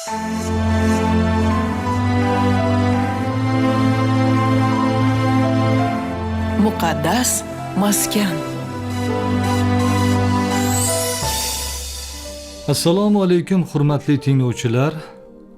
Muqaddas maskan. Assalomu alaykum hurmatli tinglovchilar.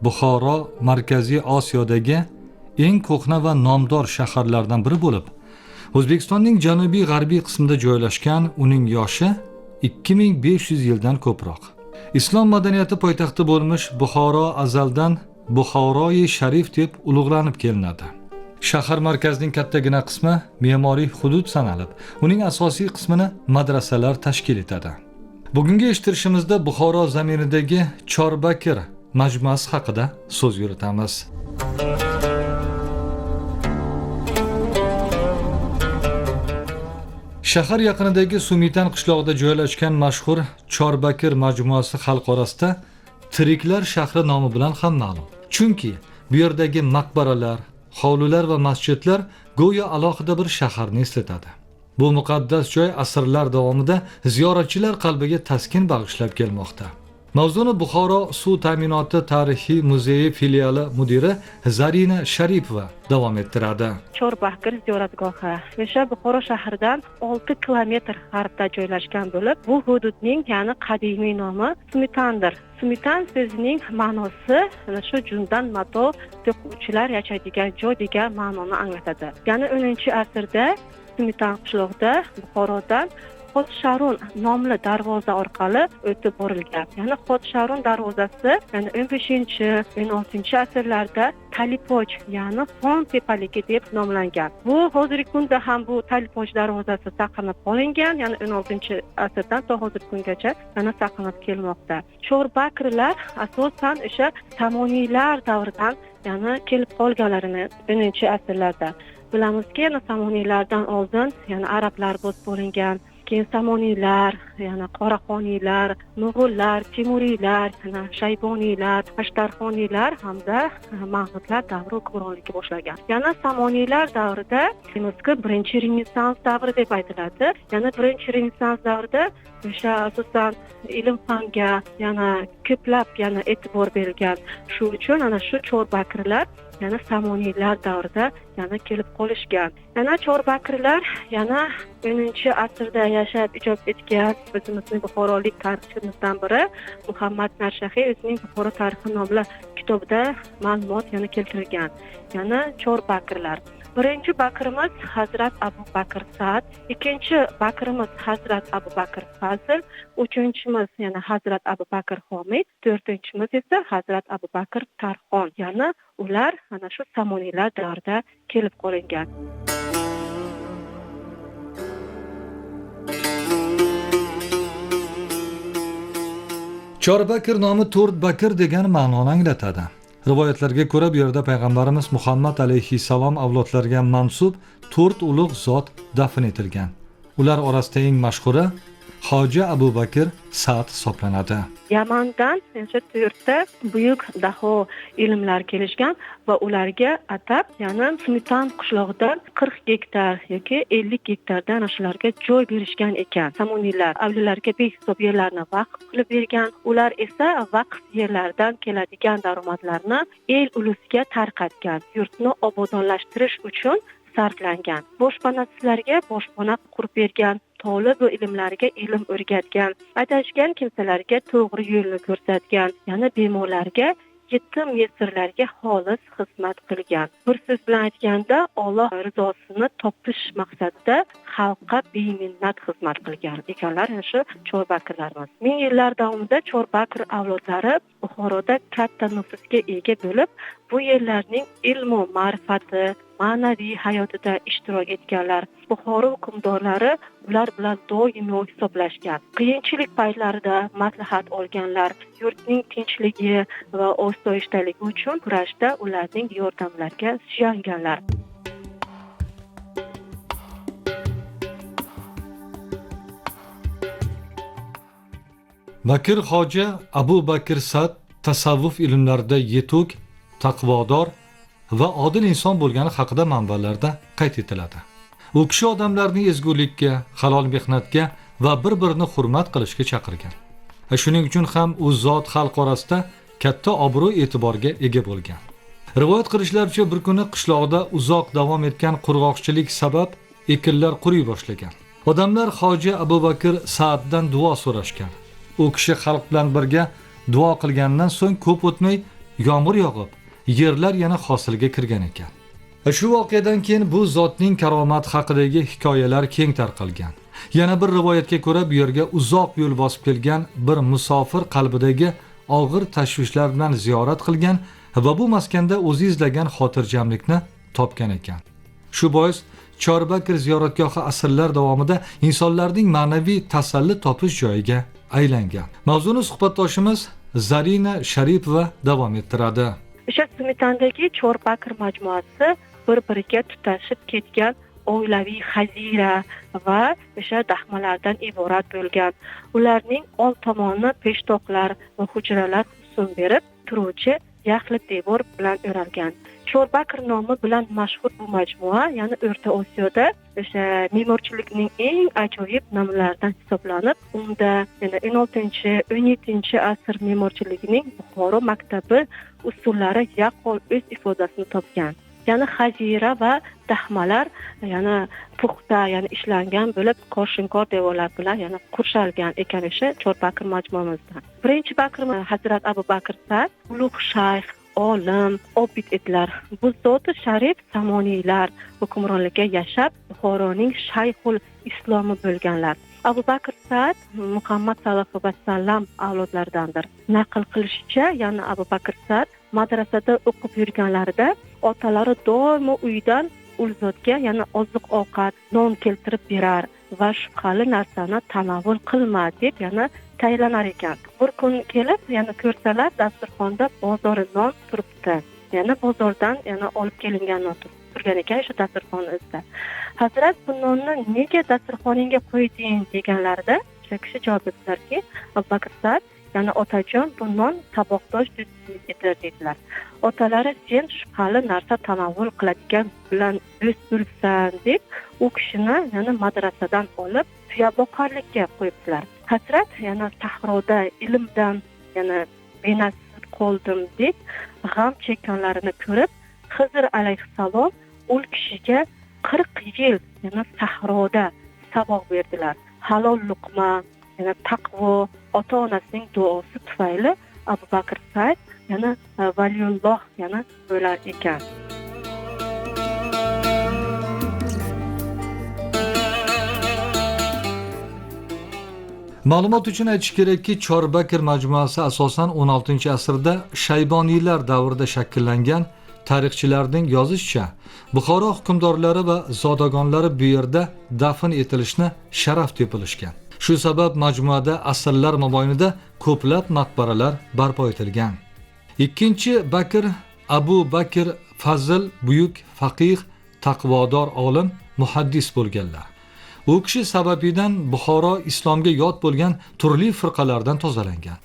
Buxoro Markaziy Osiyodagi eng ko'hna va nomdor shaharlardan biri bo'lib, O'zbekistonning janubiy-g'arbiy qismida joylashgan, uning yoshi 2500 yildan ko'proq. Islom madaniyati poytaxti bo'lmish Buxoro azaldan Buxoroi Sharif deb ulug'lanib kelinadi. Shahar markazining kattagina qismi me'moriy hudud sanalib, uning asosiy qismini madrasalar tashkil etadi. Bugungi eshittirishimizda Buxoro zaminidagi Chorbakir majmuasi haqida so'z yuritamiz. Shahar yaqinidagi Sumitan qishlog'ida joylashgan mashhur Chorbakir majmuasi xalq orasida Tiriklar shahri nomi bilan ham ma'lum. Chunki bu yerdagi maqbaralar, hovlilar va masjidlar go'yo alohida bir shaharni eslatadi. Bu muqaddas joy asrlar davomida ziyoratchilar qalbiga taskin bag'ishlab kelmoqda. Mavzuni Buxoro suv ta'minoti tarixiy muzeyi filiali mudiri Zarina Sharipova davom ettiradi. Chorbakir ziyoratgohi o'sha Buxoro shahridan 6 kilometr g'arbda joylashgan bo'lib, bu hududning ya'ni qadimiy nomi Sumitandir. Sumitan so'zining ma'nosi shu jundan mato to'quvchilar yashaydigan joy degan ma'noni anglatadi. Ya'ni 10-asrda Sumitan qishlog'ida Buxorodan Xodsharun nomli darvoza orqali o'tib borilgan. Ya'ni Xodsharun darvozasi 15-16-asrlarda Talipoj, ya'ni Xon tepaligi deb nomlangan. Bu hozirgi kunda ham bu Talipoj darvozasi saqlanib qolingan, ya'ni 16-asrdan to hozirgi kungacha yana saqlanib kelmoqda. Chorbakirlar asosan o'sha Samoniylar davridan ya'ni kelib qolganlarini 10-asrlarda. Bilamizki, Samoniylardan oldin ya'ni arablar bosib bo'lingan. Keyin Samoniylar, ya'ni Qoraxoniylar, Mo'g'ullar, Temuriylar, Shayboniylar, Ashtarxoniylar hamda Mahmudlar davri hukmronlikka boshlagan. Yana Samoniylar davrida bilimizki birinchi Renessans davri deb aytiladi. Yana birinchi Renessans davrida o'sha asosan ilm-fanga yana ko'plab yana e'tibor berilgan. Shu uchun ana shu Chorbakirlar yana Samoniylar davrida yana kelib qolishgan. Yana Chorbakirlar yana 10-asrda yashab ijod etgan bizning buxorolik tarixchimizdan biri Muhammad Narshahiy o'zining Buxoro tarixi nomli kitobida ma'lumot yana keltirgan. Yana Chorbakirlar. Birinchi bakirimiz Hazrat Abu Bakr Sa'd, ikkinchi bakirimiz Hazrat Abu Bakr Fazl, uchinchimiz yana Hazrat Abu Bakr Homid, to'rtinchimiz esa Hazrat Abu Bakr Tarxon. Ya'ni ular ana shu Samoniylar davrida kelib qolingan. Chorbakir nomi to'rt bakir degan ma'noni anglatadi. Rivoyatlarga ko'ra bu yerda payg'ambarimiz Muhammad alayhissalom avlodlariga mansub 4 ulug' zot dafn etilgan. Ular orasida eng mashhuri Hoji Abu Bakr Sa'd hisoblanadi. Yamandan o'sha 4 ta buyuk daho ilmlar kelishgan va ularga atab, ya'ni Sumitan qishlog'idan 40 gektar yoki 50 gektardan shularga joy berishgan ekan. Samoniylar avliyolarga behisob yerlarni vaqf qilib bergan. Ular esa vaqf yerlaridan keladigan daromadlarni el ulusiga tarqatgan. Yurtni obodonlashtirish uchun sarflangan. Boshpanasizlarga boshpana qurib bergan. Tolib ilmlariga ilm o'rgatgan, adashgan kimsalarga to'g'ri yo'lni ko'rsatgan, yana bemorlarga, yetim yesirlarga xolis xizmat qilgan. Bir so'z bilan aytganda, Alloh rizosini topish maqsadida xalqqa beminnat xizmat qilgan ekanlar shu Chorbakirlarimiz. Ming yillar davomida Chorbakir avlodlari Buxoroda katta nufuzga ega bo'lib, bu yerlarning ilmu ma'rifati, ma'naviy hayotida ishtirok etganlar. Buxoro hukmdorlari ular bilan doimo hisoblashgan. Qiyinchilik paytlarida maslahat olganlar, yurtning tinchligi va osoyishtaligi uchun kurashda ularning yordamlariga suyanganlar. Bakir Hoji Abu Bakr Sa'd tasavvuf ilmlarida yetuk, taqvodor va odil inson bo'lgani haqida manbalarda qayd etiladi. U kishi odamlarni ezgulikka, halol mehnatga va bir-birini hurmat qilishga chaqirgan. Shuning uchun ham u zot xalq orasida katta obro' e'tiborga ega bo'lgan. Rivoyat qilishlaricha bir kuni qishloqda uzoq davom etgan qurg'oqchilik sabab ekinlar quriy boshlagan. Odamlar Hoji Abu Bakr Saaddan duo so'rashgan. U kishi xalq bilan birga duo qilgandan so'ng ko'p o'tmay yomg'ir yog'ib, yerlar yana hosilga kirgan ekan. Shu voqeadan keyin bu zotning karomati haqidagi hikoyalar keng tarqalgan. Yana bir rivoyatga ko'ra bu yerga uzoq yo'l bosib kelgan bir musofir qalbidagi og'ir tashvishlar bilan ziyorat qilgan va bu maskanda o'zi izlagan xotirjamlikni topgan ekan. Shu bois Chorbakir ziyoratgohi asrlar davomida insonlarning ma'naviy tasalli topish joyiga aylangan. Mavzuni suhbatdoshimiz Zarina Sharipova davom ettiradi. O'sha Sumitandagi Chorbakir majmuasi bir-biriga tutashib ketgan oilaviy xazira va o'sha dahmalardan iborat bo'lgan. Ularning old tomoni peshtoqlar va hujralar husn berib turuvchi yaxlit devor bilan o'ralgan. Chorbakir nomi bilan mashhur bu majmua, ya'ni O'rta Osiyoda o'sha me'morchilikning eng ajoyib namunalaridan hisoblanib, unda yana 16-17 asr me'morchiligining Buxoro maktabi usullari yaqqol o'z ifodasini topgan. Ya'ni xazira va dahmalar yana puxta, ya'ni ishlangan bo'lib, qo'shinkor devorlar bilan yana qurshalgan ekan o'sha Chorbakir majmuamizda. Birinchi Bakir Hazrat Abu Bakr Sa'd ulug' shayx, olim, obid edilar. Bu zot-u sharif samoniylar hukmronligiga yashab, Buxoroning shayxul islomi bo'lganlar. Abu Bakr Sa'd Muhammad sallallohu alayhi vasallam avlodlaridandir. Naql qilishicha, ya'ni Abu Bakr Sa'd madrasada o'qib yurganlarida otalari doimo uydan ul zotga yana oziq-ovqat, non keltirib berar va shubhali narsani tanovul qilma deb yana tayinlanar ekan. Bir kun kelib, yana ko'rsalar dasturxonda bozori non turibdi. Yana bozordan yana olib kelingan non turgan ekan shu dasturxon ustida. Hazrat, bu nonni nega dasturxoningga qo'yding deganlarida, o'sha kishi javob berdilarki, Abu Bakr Sa'd, ya'ni otajon, bu non saboqdosh dedilar dedilar. Otalari sen shubhali narsa tanovul qiladigan bilan do'st bo'lsan deb u kishini yana madrasadan olib tuyaboqarlikka qo'yibdilar. Hazrat yana sahroda ilmdan yana benasib qoldim deb g'am chekkanlarini ko'rib, Xizr alayhissalom u kishiga 40 yil yana sahroda saboq berdilar. Halol luqma, yana taqvo, ota-onasining duosi tufayli Abu Bakr Sa'd yana valiyulloh yana bo'lar ekan. Ma'lumot uchun aytish kerakki, Chorbakir majmuasi asosan 16-asrda Shayboniylar davrida shakllangan. Tarixchilarning yozishicha, Buxoro hukmdorlari va zodagonlari bu yerda dafn etilishni sharaf deb bilishgan. Shu sabab majmuada asrlar mobaynida ko'plab maqbaralar barpo etilgan. Ikkinchi Bakr Abu Bakr Fazl buyuk faqih, taqvodor olim, muhaddis bo'lganlar. U kishi sababidan Buxoro islomga yod bo'lgan turli firqalardan tozalangan.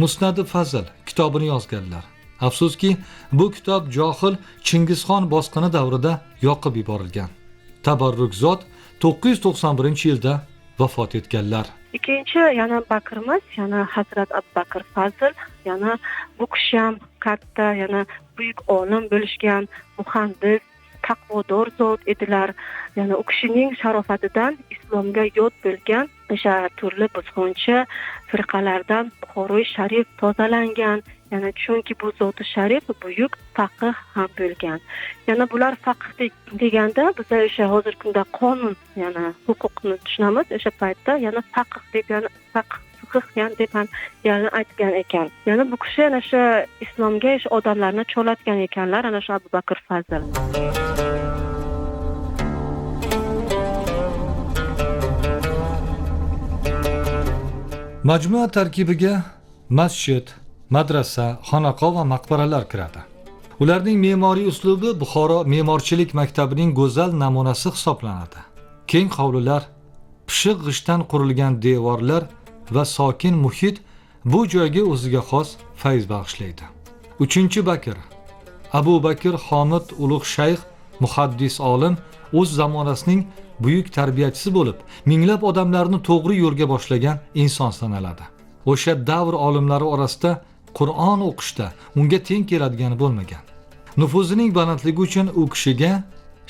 Musnad Fazl kitobini yozganlar. Afsuski, bu kitob johil Chingizxon bosqini davrida yoqib yuborilgan. Tabarruk zot 991-yilda vafot etganlar. Ikkinchi yana Bakrimiz, yana Hazrat Abu Bakr Fazl, yana bu kishi ham katta, yana buyuk olim bo'lishgan, muhandis, taqvodor zot edilar. Yana u kishining sharofatidan islomga yod bo'lgan o'sha turli buzg'unchi firqalardan Buxoroy sharif tozalangan. Yana chunki bu zoti sharif buyuk faqih ham bo'lgan. Yana bular faqih deganda biz o'sha hozirgi kunda qonun, yana huquqni tushunamiz. O'sha paytda yana faqih deb, yana faqih deb ham yana aytgan ekan. Yana bu kishi ana shu islomga odamlarni cho'latgan ekanlar, ana shu Abu Bakr Fazl. Majmua tarkibiga masjid, madrasa, xonaqo va maqbaralar kiradi. Ularning me'moriy uslubi Buxoro me'morchilik maktabining go'zal namunasi hisoblanadi. Keng hovlilar, pishiq g'ishtdan qurilgan devorlar va sokin muhit bu joyga o'ziga xos fayz bag'ishlaydi. 3-Bakr Abu Bakr Homid ulug' shayx, muhaddis olim, o'z zamonasining buyuk tarbiyachisi bo'lib, minglab odamlarni to'g'ri yo'lga boshlagan inson sanaladi. O'sha davr olimlari orasida Qur'on o'qishda unga teng keladigani bo'lmagan. Nufuzining balandligi uchun u kishiga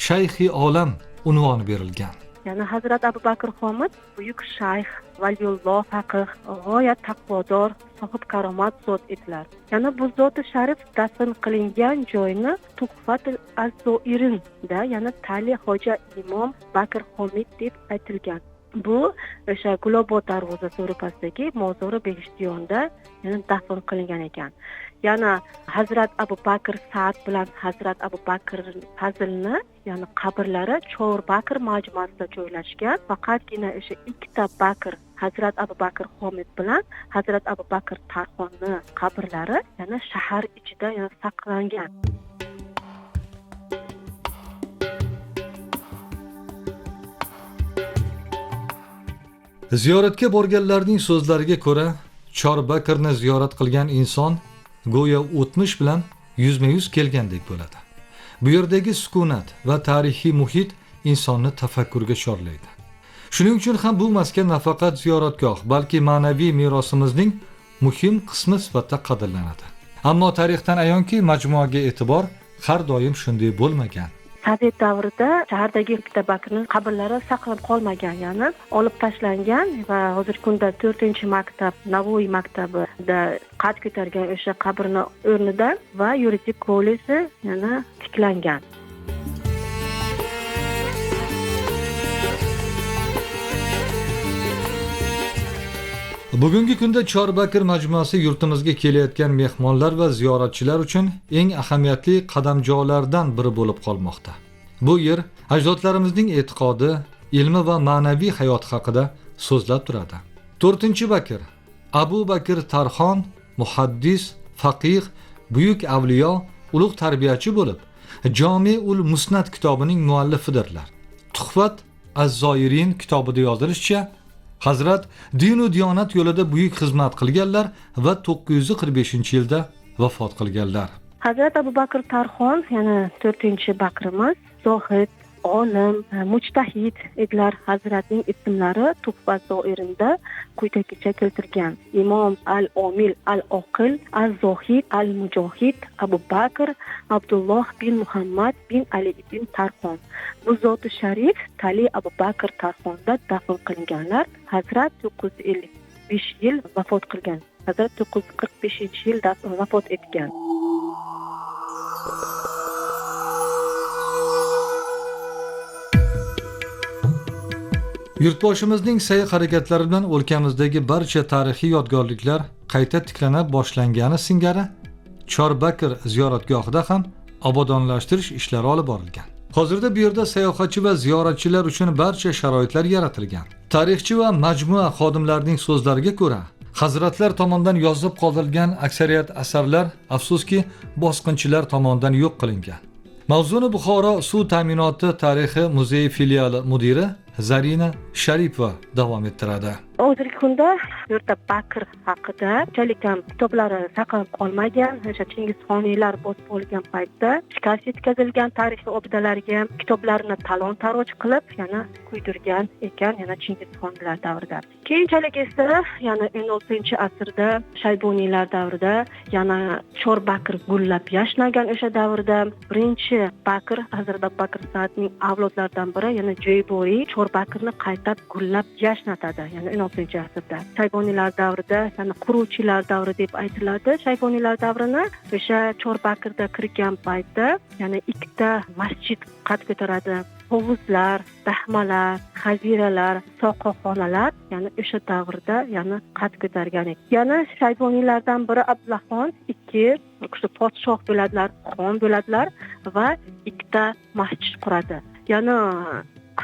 Shayxi olam unvoni berilgan. Ya'ni Hazrat Abu Bakr Xomid buyuk shayx, valiyulloh, faqih, g'oyat taqvodor, sohib karomat zot edilar. Ya'ni bu zoti sharif dafn qilingan joyni Tuhfatul Az-Zoirinda, ya'ni Tali Xo'ja Imom Bakr Xomid deb aytilgan. Bu o'sha Gulobod darvozasi ro'pasidagi Mozori Behishtiyonda ya'ni dafn qilingan ekan. Yana Hazrat Abu Bakr Sa'd bilan Hazrat Abu Bakr Fazlni ya'ni qabrlari Chor Bakr majmuasida joylashgan. Faqatgina o'sha ikkita Bakr, Hazrat Abu Bakr Xomid bilan Hazrat Abu Bakr Tarxonni qabrlari yana shahar ichida yana saqlangan. Ziyoratga borganlarning so'zlariga ko'ra, Chorbakrni ziyorat qilgan inson go'yo o'tmish bilan yuzma-yuz kelgandek bo'ladi. Bu yerdagi sukunat va tarixiy muhit insonni tafakkurga chorlaydi. Shuning uchun ham bu maskan nafaqat ziyoratgoh, balki ma'naviy merosimizning muhim qismi sifatida qadrlanadi. Ammo tarixdan ayonki, majmuaga e'tibor har doim shunday bo'lmagan. Sovet davrida shahardagi ikkita Bakrning qabrlari saqlanib qolmagan, ya'ni olib tashlangan va hozirgi kunda 4-maktab, Navoiy maktabida qad ko'targan o'sha qabrning o'rnidan va yuridik kolleji yana tiklangan. Bugungi kunda Chorbakr majmuasi yurtimizga kelayotgan mehmonlar va ziyoratchilar uchun eng ahamiyatli qadamjolardan biri bo'lib qolmoqda. Bu yer ajdodlarimizning e'tiqodi, ilmi va ma'naviy hayoti haqida so'zlab turadi. 4-Bakr Abu Bakr Tarxon muhaddis, faqih, buyuk avliyo, ulug' tarbiyachi bo'lib, Jamiul Musnad kitobining muallifidirlar. Tuhfat Az-Zoirin kitobida yozilishicha, Hazrat din va diyonat yo'lida buyuk xizmat qilganlar va 945-yilda vafot qilganlar. Hazrat Abu Bakr Tarxon, ya'ni 4-Bakrimiz, zohid, olim, mujtahid edilar. Hazratning ismlari Tuhfat Zoirinda quyidagicha keltirgan: Imom al-Omil al-Oqil, al-Zohid, al-Mujohid, Abu Bakr Abdulloh bin Muhammad bin Ali bin Tarxon. Bu zoti sharif Tali Abu Bakr Tarxonda dafn qilinganlar. Hazrat 955 yil vafot qilgan. Hazrat 945-yilda vafot etgan. Yurtboshimizning sa'y-harakatlari bilan o'lkamizdagi barcha tarixiy yodgorliklar qayta tiklana boshlangani singari Chorbakr ziyoratgohida ham obodonlashtirish ishlari olib borilgan. Hozirda bu yerda sayohatchi va ziyoratchilar uchun barcha sharoitlar yaratilgan. Tarixchi va majmua xodimlarining so'zlariga ko'ra, hazratlar tomonidan yozib qoldirilgan aksariyat asarlar afsuski bosqinchilar tomonidan yo'q qilingan. Mavzuni Buxoro suv ta'minoti tarixi muzeyi filiali mudiri Zarina Sharipova davom ettiradi. Hozirgi kunda yurtda Bakr haqida unchalik ham kitoblari saqlanib qolmagan. O'sha Chingizxoniylar bosib olgan paytda shikast yetkazilgan tarixiy obidalarga kitoblarni talon-taroj qilib, yana kuydirgan ekan, yana Chingizxoniylar davrida. Keyinchalik esa, yana 16-asrda Shayboniylar davrida, yana Chorbakr gullab yashnagan o'sha davrda birinchi Bakr, Hazrat Abu Bakr Sa'dning avlodlaridan biri, yana Joyboriy Chorbakrni qaytab gullab yashnatadi. Yana 16-asrda. Shayboniylar davrida, ya'ni quruvchilar davri deb aytiladi. Shayboniylar davrini o'sha Chorbakrda kirgan paytda, ya'ni ikkita masjid qad ko'taradi. Hovuzlar, dahmalar, xaziralar, soqoxonalar, ya'ni o'sha davrda yana qad ko'targan ekan. Yana Shayboniylardan biri Abdullahxon ikki podshoh bo'ladilar, xon bo'ladilar va ikkita masjid quradi. Yana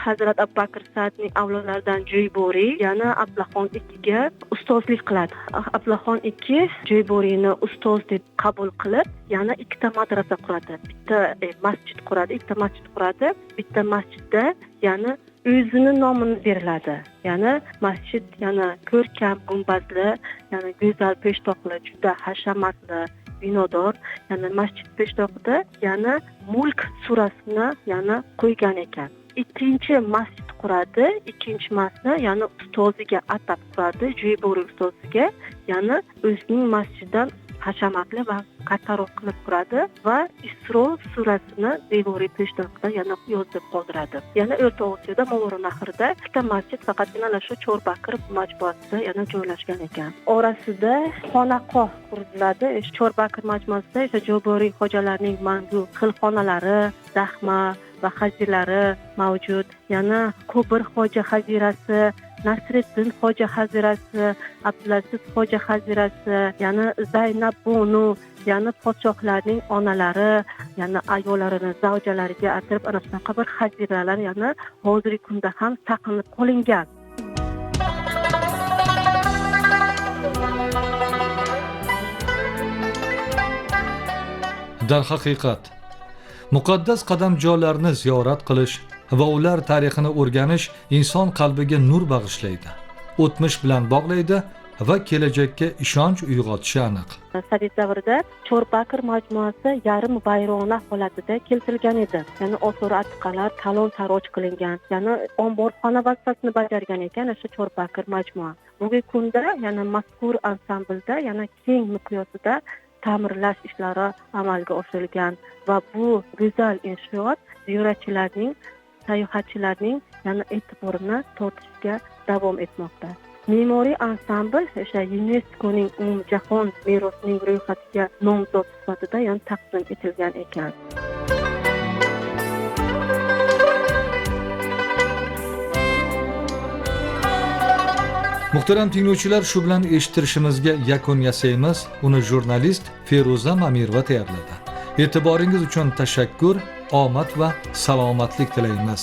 Hazrat Abu Bakr Sa'dning avlodlaridan Joyboriy yana Abdullahxon ikkiga ustozlik qiladi. Abdullahxon ikki Joyboriyni ustoz deb qabul qilib, yana ikkita madrasa quradi. Bitta masjid quradi, ikkita masjid quradi. Bitta masjidda yana o'zini nomini beriladi. Yana masjid yana ko'rkam gumbazli, yana go'zal peshtoqli, juda hashamatli binodor. Yana masjid peshtoqida yana Mulk surasini yana qo'ygan ekan. Ikkinchi masjid quradi, ikkinchi masjidni yana ustoziga atab quradi, Joyboriy ustoziga, yana o'zining masjididan hashamatli va kattaroq qilib turadi va Isro surasini devoriy peshtoqda yana yozib qoldiradi. Yana O'rta Osiyoda Movarounnahrda ikkita masjid faqatgina ana shu Cho'rbaqir majmuasida yana joylashgan ekan. Orasida xonaqoh quriladi. Cho'rbaqir majmuasida esa Joboriy xo'jalarning mangu xilxonalari, dahma va hajilari mavjud. Yana Ko'bir xo'ja hazirasi, Nasriddin xo'ja hazirasi, Abdulaziz xo'ja hazirasi, yana Zaynab Bonu, yana podshohlarning onalari, yana ayollarini zavjalariga atirib ana shunaqa bir haziralar yana hozirgi kunda ham saqlanib qolingan. Darhaqiqat, muqaddas qadamjolarni ziyorat qilish va ular tarixini o'rganish inson qalbiga nur bag'ishlaydi, o'tmish bilan bog'laydi va kelajakka ishonch uyg'otishi aniq. Sovet davrida Cho'rbaqir majmuasi yarim vayrona holatida keltirilgan edi. Ya'ni osor atiqalar talon-taroj qilingan, ya'ni omborxona vazifasini bajargan ekan o'sha Cho'rbaqir majmua. Bugungi kunda yana mazkur ansamblda yana keng miqyosida ta'mirlash ishlari amalga oshirilgan va bu go'zal inshoot ziyoratchilarning, sayohatchilarning yana e'tiborini tortishga davom etmoqda. Me'moriy ansambl o'sha UNESCOning umumjahon merosining ro'yxatiga nomzod sifatida yana taqdim etilgan ekan. Muhtaram tinglovchilar, shu bilan eshittirishimizga yakun yasaymiz. Uni jurnalist Feruza Mamirova tayyorladi. E'tiboringiz uchun tashakkur, omad va salomatlik tilaymiz.